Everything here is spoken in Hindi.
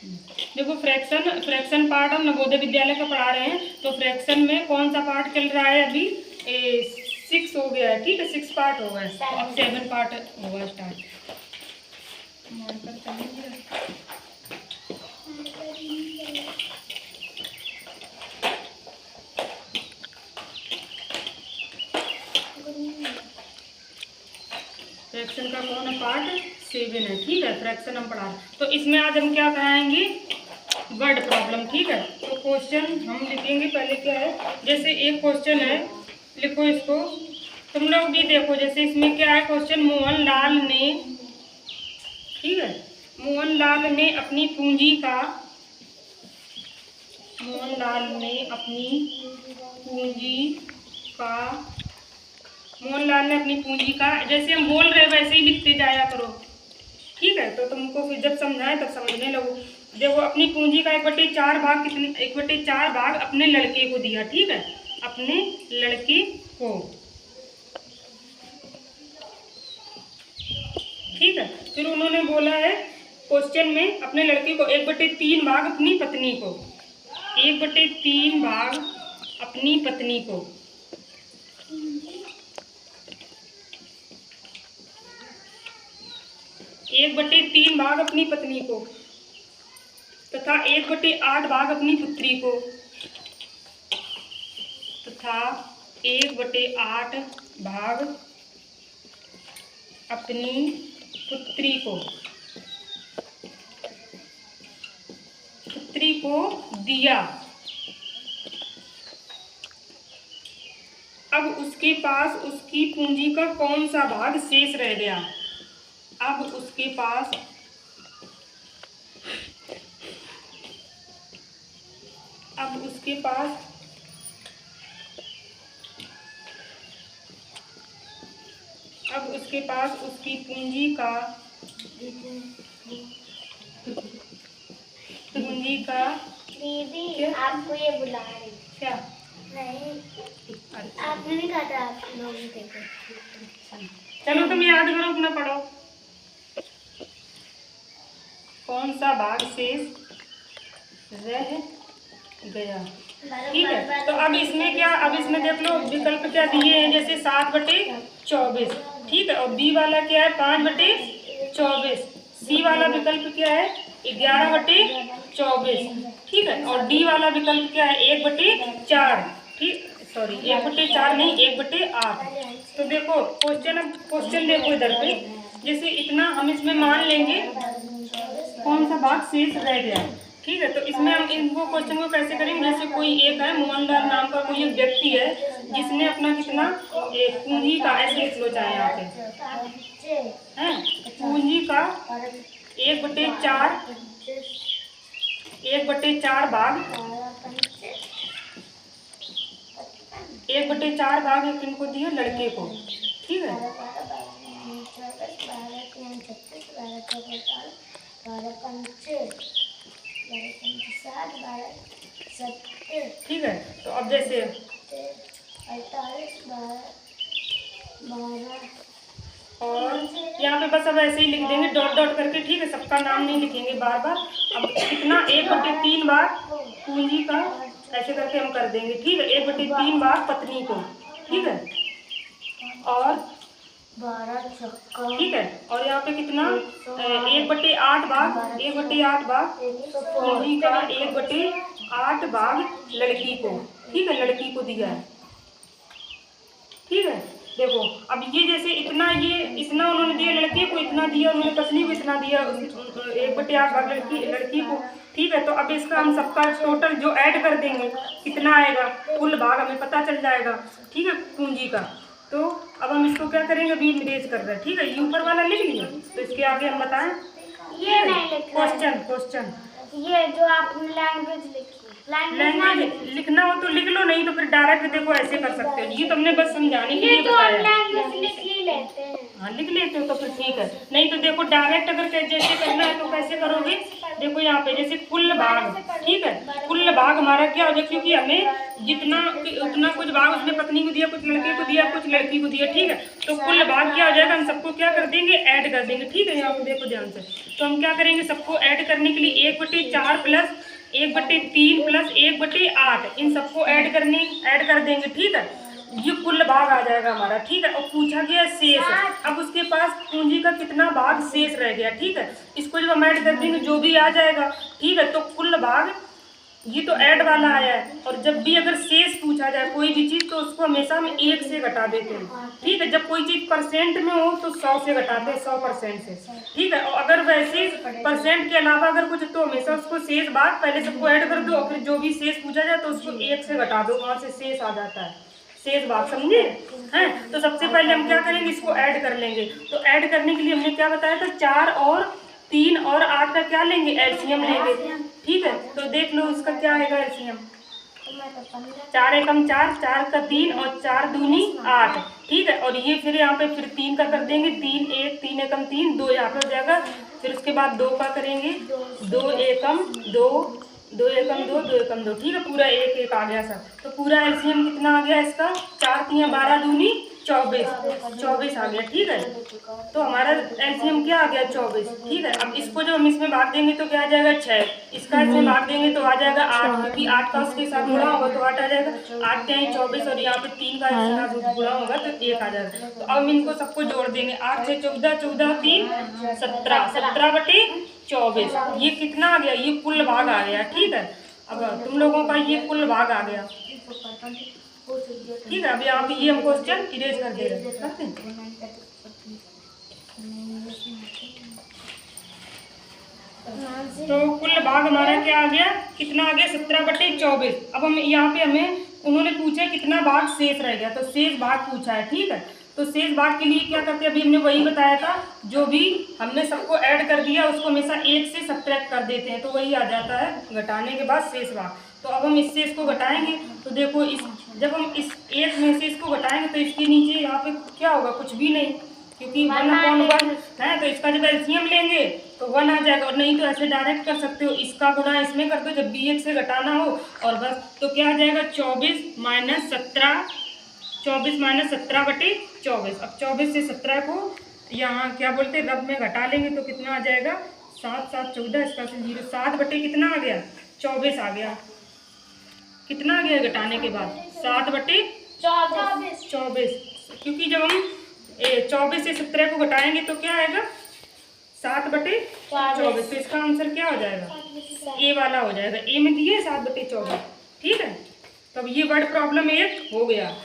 देखो फ्रैक्शन पार्ट हम नवोदय विद्यालय का पढ़ा रहे हैं, तो फ्रैक्शन में कौन सा पार्ट चल रहा है अभी? 6 हो गया है, ठीक है, 6 पार्ट हो गए, तो अब 7 पार्ट होगा स्टार्ट। फ्रैक्शन का कौन है पार्ट? 7 है, ठीक है, फ्रैक्शन हम पढ़ा। तो इसमें आज हम क्या कराएंगे? वर्ड प्रॉब्लम, ठीक है। तो क्वेश्चन हम लिखेंगे पहले क्या है, जैसे एक क्वेश्चन है, लिखो इसको, तुम लोग भी देखो। जैसे इसमें क्या है क्वेश्चन, मोहनलाल ने, ठीक है, मोहनलाल ने अपनी पूंजी का, मोहनलाल ने अपनी पूंजी का, मोहनलाल ने अपनी पूंजी का, जैसे हम बोल रहे हैं वैसे ही लिखते जाया करो, ठीक है। तो तुमको फिर जब समझाए तब समझने लगो। देखो अपनी पूंजी का 1/4 भाग कितने, 1/4 भाग अपने लड़के को दिया, ठीक है, अपने लड़के को, ठीक है। फिर उन्होंने बोला है क्वेश्चन में अपने लड़के को 1/3 भाग अपनी पत्नी को, 1/3 भाग अपनी पत्नी को, 1/3 भाग अपनी पत्नी को, तथा 1/8 भाग अपनी पुत्री को, तथा 1/8 भाग अपनी पुत्री को, पुत्री को दिया। अब उसके पास उसकी पूंजी का कौन सा भाग शेष रह गया? अब उसके पास अब उसके पास अब उसके पास उसकी पूंजी का दीदी आपको ये बुला रही क्या? नहीं, आपने नहीं कहा था आप लोग देखो। चलो तुम याद करो, अपना पढ़ो। कौन सा भाग शेष रह गया, ठीक है। तो अब इसमें क्या, अब इसमें देख लो विकल्प क्या दिए हैं, जैसे 7/24, ठीक है, और बी वाला क्या है 5/24, सी वाला विकल्प क्या है 11/24, ठीक है, और डी वाला विकल्प क्या है 1/4, ठीक, सॉरी 1/4 नहीं 1/8। तो देखो क्वेश्चन, अब क्वेश्चन देखो इधर पे, जैसे इतना हम इसमें मान लेंगे कौन सा भाग शेष रह गया, ठीक है। तो इसमें हम इनको क्वेश्चन को कैसे करेंगे, जैसे कोई एक है मोहनलाल नाम का कोई एक व्यक्ति है जिसने अपना कितना पूंजी का, ऐसे लिख लो चाहे यहाँ पे है, पूंजी का 1/4 भाग 1/4 भाग किनको दिया, लड़के को, ठीक है। ठीक है, तो अब जैसे 48 और यहाँ पे बस अब ऐसे ही लिख देंगे डॉट डॉट करके, ठीक है, सबका नाम नहीं लिखेंगे बार बार। अब कितना 1/3 भाग पूंजी का, ऐसे करके हम कर देंगे, ठीक है, 1/3 भाग पत्नी को, ठीक है, और 12 चक्का, ठीक है, और यहाँ पे कितना 1/8 भाग पूंजी का 1/8 भाग लड़की को, ठीक है, लड़की को दिया है, ठीक है। देखो अब ये जैसे इतना, ये इतना उन्होंने दिया लड़के को, इतना दिया उन्होंने पत्नी को, इतना दिया 1/8 भाग लड़की को, ठीक है। तो अब इसका हम सबका टोटल जो ऐड कर देंगे कितना आएगा, कुल भाग हमें पता चल जाएगा, ठीक है, पूंजी का। तो अब हम इसको क्या करेंगे, अभी इरेज कर रहे हैं, ठीक है, ये ऊपर वाला लिख लिया, तो इसके आगे हम बताएं, ये नहीं लिखा क्वेश्चन ये जो आपने लैंग्वेज लिखी, लैंग्वेज लिखना हो तो लिख लो, नहीं तो फिर डायरेक्ट देखो ऐसे कर सकते हो। ये तो हमने बस समझाने के लिए बताया। लिख ही लेते हैं। हाँ लिख लेते हो तो फिर ठीक है, नहीं तो देखो डायरेक्ट अगर जैसे करना है तो कैसे करोगे। देखो यहाँ पे जैसे कुल भाग, ठीक है, कुल भाग हमारा क्या हो जाए, क्योंकि हमें जितना उतना कुछ भाग उसने पत्नी को दिया, कुछ लड़के को दिया, कुछ लड़की को दिया, ठीक है। तो कुल भाग क्या हो जाएगा, हम सबको क्या कर देंगे, ऐड कर देंगे, ठीक है। यहाँ पे देखो ध्यान से, तो हम क्या करेंगे, सबको ऐड करने के लिए 1/4 प्लस 1/3 प्लस 1/8 इन सबको ऐड कर देंगे, ठीक है। ये कुल भाग आ जाएगा हमारा, ठीक है। और पूछा गया शेष, अब उसके पास पूंजी का कितना भाग शेष रह गया, ठीक है। इसको जब हम ऐड कर देंगे जो भी आ जाएगा, ठीक है। तो कुल भाग ये तो ऐड वाला आया है, और जब भी अगर शेष पूछा जाए कोई भी चीज़ तो उसको हमेशा हम 1 से घटा देते हैं, ठीक है। जब कोई चीज़ परसेंट में हो तो 100 से घटाते हैं, 100% से, ठीक है। और अगर वैसे परसेंट के अलावा अगर कुछ तो हमेशा उसको शेष भाग पहले सबको ऐड कर दो, और फिर जो भी शेष पूछा जाए तो उसको 1 से घटा दो, वहाँ से शेष आ जाता है, शेष भाग, समझे हैं। तो सबसे पहले हम क्या करेंगे, इसको ऐड कर लेंगे। तो ऐड करने के लिए हमने क्या बताया था, 4 और 3 और 8 का क्या लेंगे, एलसीएम लेंगे, ठीक है। तो देख लो इसका क्या आएगा एलसीएम, 4 एकम 4, 4 का 3 और 4 दूनी 8, ठीक है। और ये फिर यहाँ पे फिर 3 का कर देंगे, 3 1 3 एकम 3, 2 यहाँ पे हो जाएगा। फिर उसके बाद 2 का करेंगे, 2 एकम 2, 2 एकम 2, 2 एकम 2, ठीक है। पूरा 1 1 आ गया सब। तो पूरा एलसीएम कितना आ गया इसका, 4 3 12 दूनी 24 आ गया, ठीक है। तो हमारा एलसीएम क्या आ गया, 24, ठीक है। अब इसको जब हम इसमें भाग देंगे तो क्या आ जाएगा, 6। इसका इसमें भाग देंगे तो आ जाएगा 8, क्योंकि 8 का उसके साथ गुणा होगा तो 8 आ जाएगा। 8 के 24 और यहाँ पे 3 का इसके साथ गुणा होगा तो 1 आ जाएगा। तो अब हम इनको सबको जोड़ देंगे, 8 से 14, 14 3 17, 17/24। ये कितना आ गया, ये कुल भाग आ गया, ठीक है। अब तुम लोगों का ये कुल भाग आ गया, ठीक है। अब यहाँ पे ये हम क्वेश्चन इरेज कर दे रहे हैं। तो कुल भाग हमारा क्या आ गया, कितना आ गया, 17/24। अब हम यहाँ पे हमें उन्होंने पूछा कितना भाग शेष रह गया, तो शेष भाग पूछा है, ठीक है। तो शेष भाग के लिए क्या करते हैं, अभी हमने वही बताया था, जो भी हमने सबको ऐड कर दिया उसको हमेशा 1 से सब्ट्रैक्ट कर देते हैं, तो वही आ जाता है घटाने के बाद शेष भाग। तो अब हम इससे इसको घटाएंगे, तो देखो इस जब हम इस 1 में से इसको घटाएंगे तो इसके नीचे यहाँ पे क्या होगा, कुछ भी नहीं, क्योंकि 1/1 है। तो इसका जब एलसीएम लेंगे तो 1 आ जाएगा, और नहीं तो ऐसे डायरेक्ट कर सकते हो, इसका गुणा इसमें कर दो जब भी 1 से घटाना हो, और बस। तो क्या आ जाएगा, 24 माइनस 17/24। अब 24 से 17 को यहाँ क्या बोलते हैं, रब में घटा लेंगे तो कितना आ जाएगा, 7 7 14, इसका से 0, 7 कितना आ गया, 24 आ गया। कितना आ गया घटाने के बाद, 7/24, क्योंकि जब हम 24 से 17 को घटाएंगे तो क्या आएगा, 7/24। तो इसका आंसर क्या हो जाएगा, ए वाला हो जाएगा। ए में दिए 7/24, ठीक है। तब ये वर्ड प्रॉब्लम 1 हो गया।